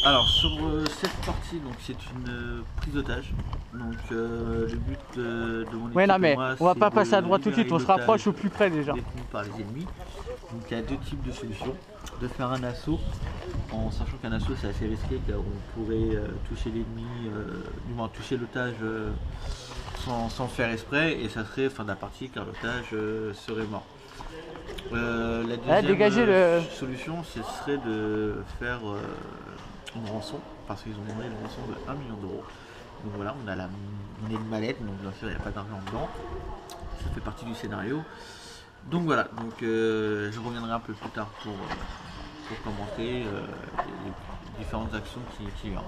Alors sur cette partie, donc c'est une prise d'otage. Donc le but de mon équipe Ouais, non, et mais moi, on va c'est pas passer à de droite tout de suite, on se libérer rapproche au l'otage plus près déjà. détenu par les ennemis. Donc il y a deux types de solutions. De faire un assaut, en sachant qu'un assaut c'est assez risqué car on pourrait toucher l'ennemi, du moins toucher l'otage sans faire exprès, et ça serait fin de la partie car l'otage serait mort. La deuxième Dégagez le... solution, ce serait de faire une rançon, parce qu'ils ont demandé une rançon de 1 million d'euros. Donc voilà, on a une mallette, donc bien sûr il n'y a pas d'argent dedans, ça fait partie du scénario. Donc voilà, donc je reviendrai un peu plus tard pour commenter les différentes actions qu'il y aura.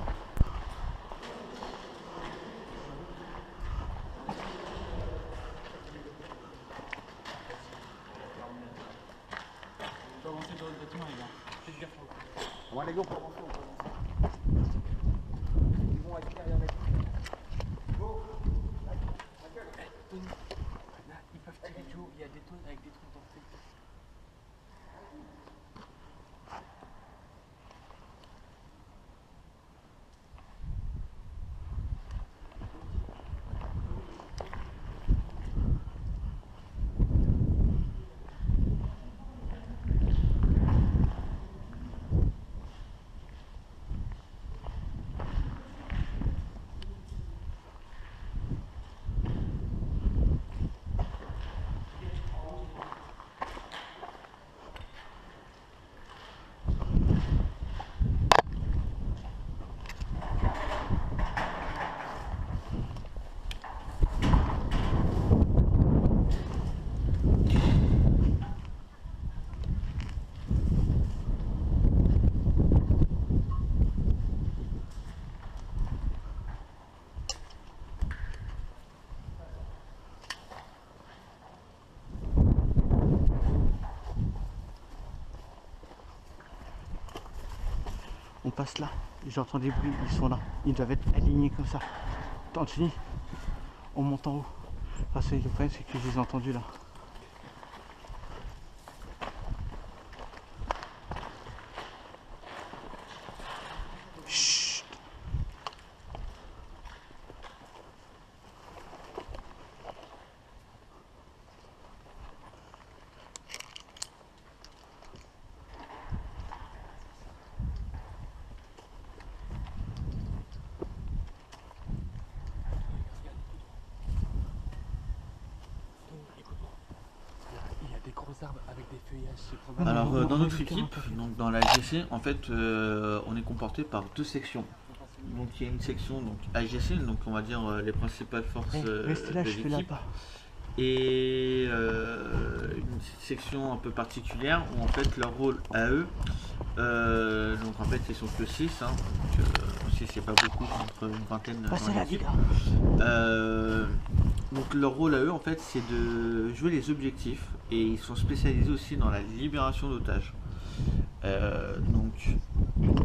Ils peuvent tirer du haut, il y a des tonnes avec des trucs dans le fait. On passe là, j'entends des bruits, ils sont là, ils doivent être alignés comme ça. Anthony, on monte en haut. Parce que le problème c'est que je les ai entendus là. Chut. Il y a des gros arbres avec des feuillages, c'est probable. Alors dans notre équipe, donc dans la AGC, en fait on est comporté par deux sections. Donc il y a une section donc AGC, donc on va dire les principales forces Restez là, de je fais l'équipe, là-bas. et une section un peu particulière où en fait leur rôle à eux, donc en fait ils sont que 6, hein, donc 6 c'est pas beaucoup contre une vingtaine Passez dans là, l'équipe. les gars. Donc leur rôle à eux en fait c'est de jouer les objectifs, et ils sont spécialisés aussi dans la libération d'otages. Donc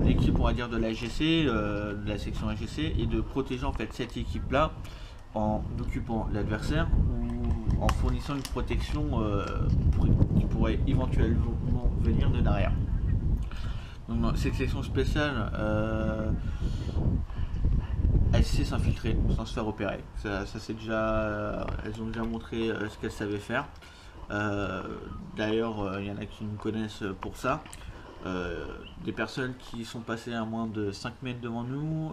l'équipe on va dire de l'AGC, de la section AGC, est de protéger en fait cette équipe là en occupant l'adversaire ou en fournissant une protection qui pourrait éventuellement venir de derrière. Donc dans cette section spéciale, elle sait s'infiltrer sans se faire opérer. Ça c'est déjà, elles ont déjà montré ce qu'elles savaient faire. D'ailleurs, il y en a qui nous connaissent pour ça. Des personnes qui sont passées à moins de 5 mètres devant nous.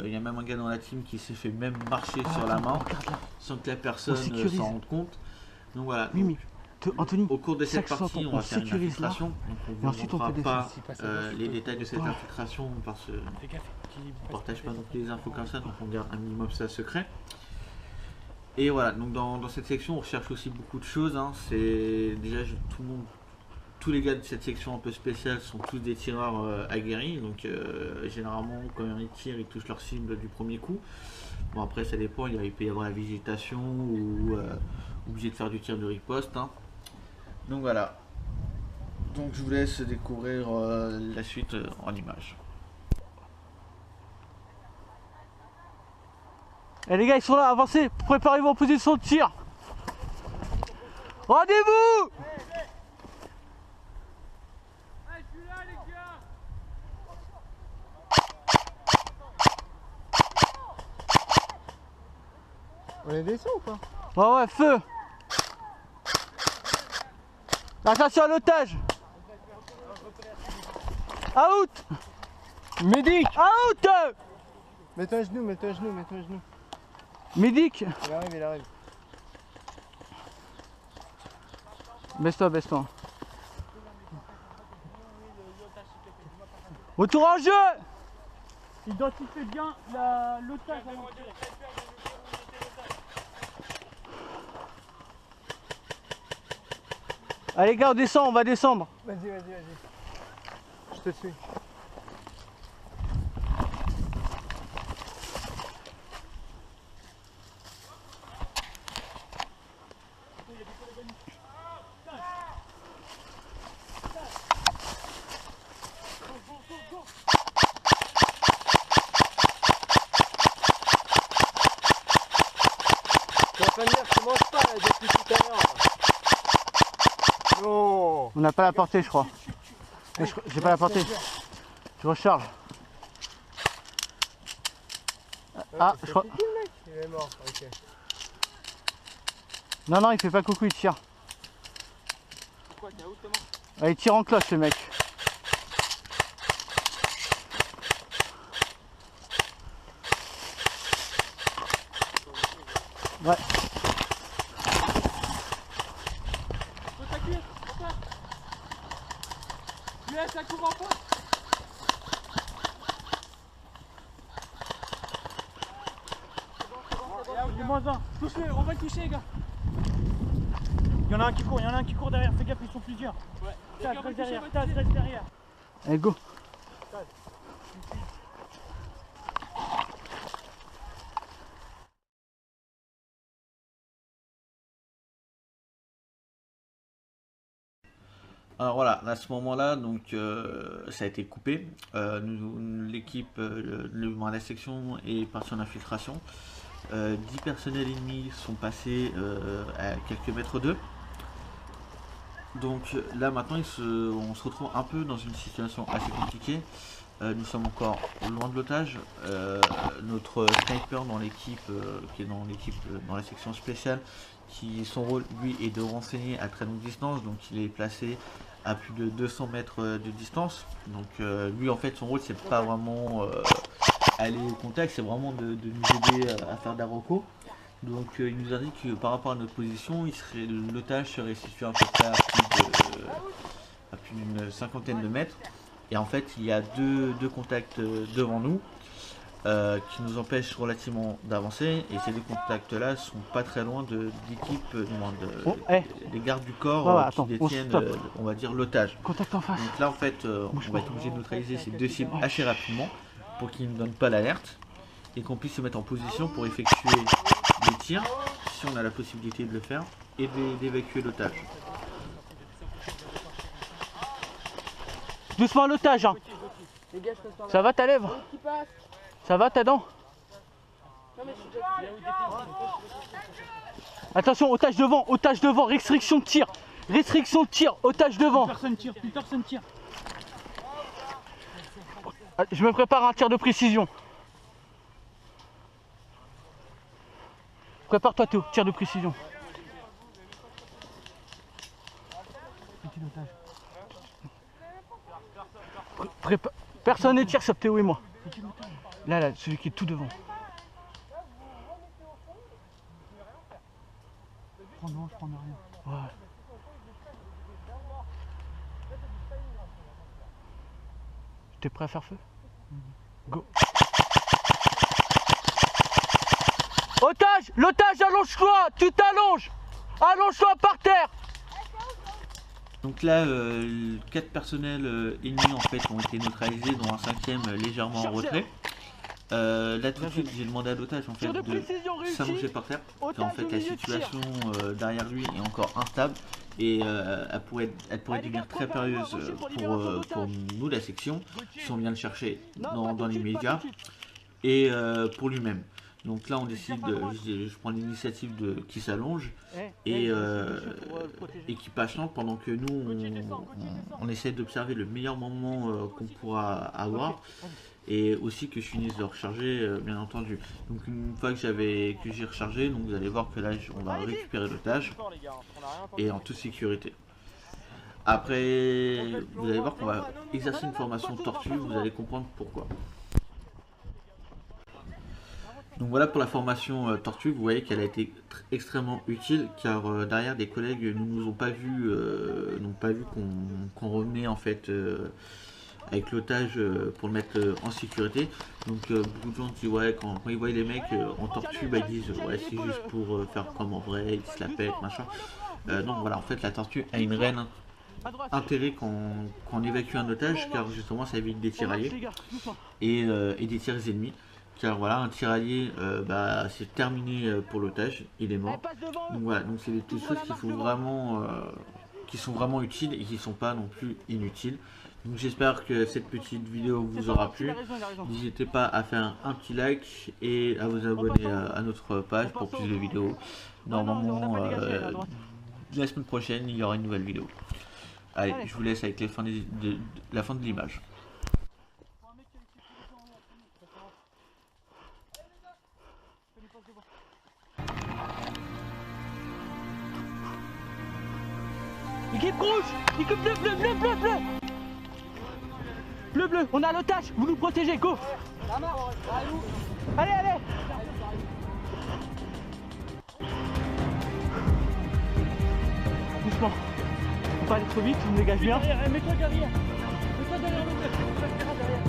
Il y a même un gars dans la team qui s'est fait même marcher sur la main sans que la personne s'en rende compte. Donc voilà. Oui, mais Anthony, Au cours de cette chaque partie, fois on va faire une sécurise là. infiltration. Donc on Et vous ensuite, on montrera fait des pas choses. les détails de cette infiltration parce que Fais gaffe, on partage pas non plus les infos comme ça, donc on garde un minimum ça secret. Et voilà, donc dans cette section on recherche aussi beaucoup de choses, hein. C'est déjà tous les gars de cette section un peu spéciale sont tous des tireurs aguerris, donc généralement quand ils tirent ils touchent leur cible du premier coup. Bon après ça dépend, il peut y avoir la végétation ou obligé de faire du tir de riposte, hein. Donc voilà, donc je vous laisse découvrir la suite en images. Eh les gars, ils sont là, avancez, préparez-vous en position de tir. Rendez-vous! On les descend ou pas? Ouais, ouais, feu. Attention à l'otage. Out. Médic! Out. Mets-toi à genoux, mets-toi à genoux, mets-toi à genoux. Médic. Il arrive, il arrive. Baisse-toi, baisse-toi. Retour en jeu. Identifiez bien l'otage. Allez les gars, on descend, on va descendre. Vas-y, vas-y, vas-y. Je te suis. Tu vas pas me dire que tu manges pas là, depuis tout à l'heure. Non. On n'a pas la portée, je crois. J'ai pas la portée. Je recharge. Ah, je crois. Il est mort, ok. Non, non, il fait pas coucou, il tire. Pourquoi t'es où Thomas? Ah, il tire en cloche, le mec. Ouais. Faut ta cuisse, enfin. Tu laisses la couvre en face. Il est moins un. Touche-le, on va le toucher les gars. Il y en a un qui court, il y en a un qui court derrière, fais gaffe, ils sont plusieurs. Ouais. Taz, reste derrière, Taz, reste derrière. Allez, go. Alors voilà, à ce moment-là, donc ça a été coupé. L'équipe, la section est partie en infiltration. 10 personnels ennemis sont passés à quelques mètres d'eux. Donc là maintenant, on se retrouve un peu dans une situation assez compliquée. Nous sommes encore loin de l'otage. Notre sniper dans l'équipe, qui est dans l'équipe dans la section spéciale, son rôle lui est de renseigner à très longue distance, donc il est placé à plus de 200 mètres de distance. Donc lui en fait son rôle c'est pas vraiment aller au contact, c'est vraiment de nous aider à faire des recos. Donc il nous indique que par rapport à notre position, l'otage serait situé à peu près à plus d'une cinquantaine de mètres. Et en fait il y a deux contacts devant nous. Qui nous empêche relativement d'avancer, et ces deux contacts là sont pas très loin de l'équipe des gardes du corps attends, qui détiennent on va dire l'otage. Contact en face. Donc là en fait on va être obligé de neutraliser ces deux cibles assez rapidement pour qu'ils ne donnent pas l'alerte et qu'on puisse se mettre en position pour effectuer des tirs si on a la possibilité de le faire et d'évacuer l'otage. Doucement l'otage, hein. Ça va ta lèvre? Ça va ta dent? Attention, otage devant, restriction de tir, otage devant. Plus personne tire. Je me prépare un tir de précision. Prépare-toi Théo, tir de précision. Personne ne tire sauf Théo et moi. Là, celui qui est tout devant. Prends devant, je prends rien. Ouais. T'es prêt à faire feu? Go. Otage! L'otage, allonge-toi! Tu t'allonges! Allonge-toi par terre! Donc là, 4 personnels ennemis en fait ont été neutralisés, dont un 5e légèrement en retrait. Là tout de suite j'ai demandé à l'otage en fait de s'allonger par terre. En fait la situation derrière lui est encore instable et elle pourrait devenir très périlleuse pour nous la section si on vient le chercher dans les médias et pour lui-même. Donc là on décide, je prends l'initiative qui s'allonge et qui patiente pendant que nous on essaie d'observer le meilleur moment qu'on pourra avoir. et aussi que je finisse de recharger, bien entendu. Donc une fois que j'ai rechargé, donc vous allez voir que là on va récupérer l'otage et en toute sécurité. Après, vous allez voir qu'on va exercer une formation tortue, vous allez comprendre pourquoi. Donc voilà pour la formation tortue, vous voyez qu'elle a été extrêmement utile car derrière des collègues ne nous ont pas vu, qu'on revenait en fait avec l'otage pour le mettre en sécurité. Donc beaucoup de gens disent ouais, quand ils voient les mecs en tortue, bah, ils disent ouais, c'est juste pour faire comme en vrai, ils se la pètent, machin. Non, voilà, en fait la tortue a une réelle intérêt quand on évacue un otage car justement ça évite des tirailleurs et des tirs ennemis. Car voilà, un tiraillé, bah, c'est terminé pour l'otage, il est mort. Donc voilà, donc c'est des petites choses qui sont vraiment utiles et qui ne sont pas non plus inutiles. Donc j'espère que cette petite vidéo vous aura plu. N'hésitez pas à faire un petit like et à vous abonner à notre page pour plus de vidéos. Normalement, la semaine prochaine, il y aura une nouvelle vidéo. Allez, je vous laisse avec la fin de l'image. Équipe rouge, équipe bleu, bleu, bleu, bleu, bleu. Bleu, bleu, on a l'otage, vous nous protégez, go. Allez, allez. Doucement, faut pas aller trop vite, tu me dégages bien. Mets-toi derrière. Mets-toi derrière le derrière.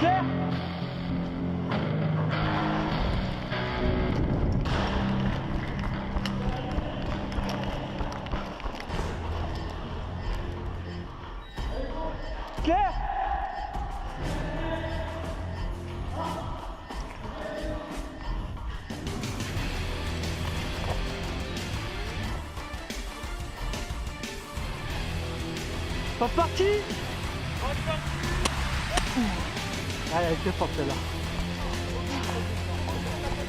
Claire. Claire. Pas parti. Ah, elle est très forte celle-là.